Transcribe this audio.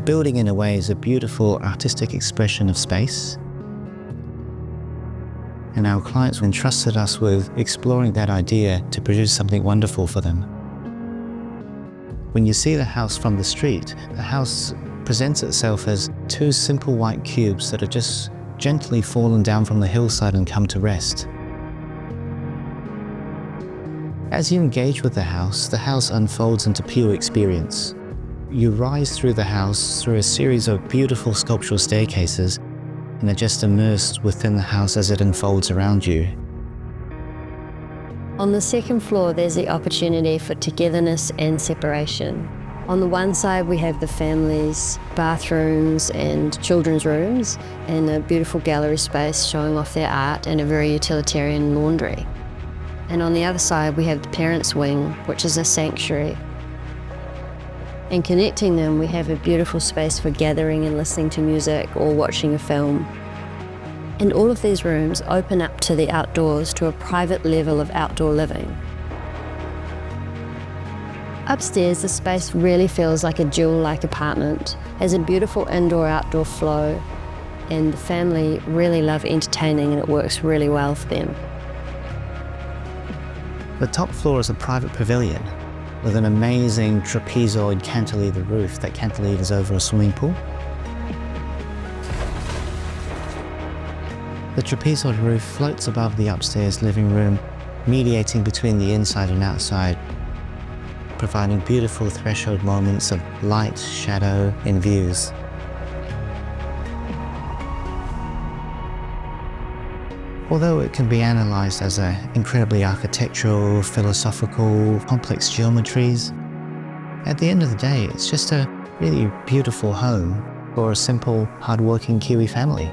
building in a way is a beautiful artistic expression of space. And our clients entrusted us with exploring that idea to produce something wonderful for them. When you see the house from the street, the house presents itself as two simple white cubes that have just gently fallen down from the hillside and come to rest. As you engage with the house unfolds into pure experience. You rise through the house through a series of beautiful sculptural staircases and are just immersed within the house as it unfolds around you. On the second floor, there's the opportunity for togetherness and separation. On the one side, we have the family's bathrooms and children's rooms, and a beautiful gallery space showing off their art and a very utilitarian laundry. And on the other side, we have the parents' wing, which is a sanctuary. And connecting them, we have a beautiful space for gathering and listening to music or watching a film. And all of these rooms open up to the outdoors, to a private level of outdoor living. Upstairs, the space really feels like a jewel-like apartment, has a beautiful indoor-outdoor flow, and the family really love entertaining and it works really well for them. The top floor is a private pavilion with an amazing trapezoid cantilever roof that cantilevers over a swimming pool. The trapezoid roof floats above the upstairs living room, mediating between the inside and outside, providing beautiful threshold moments of light, shadow, and views. Although it can be analysed as an incredibly architectural, philosophical, complex geometries, at the end of the day, it's just a really beautiful home for a simple, hard-working Kiwi family.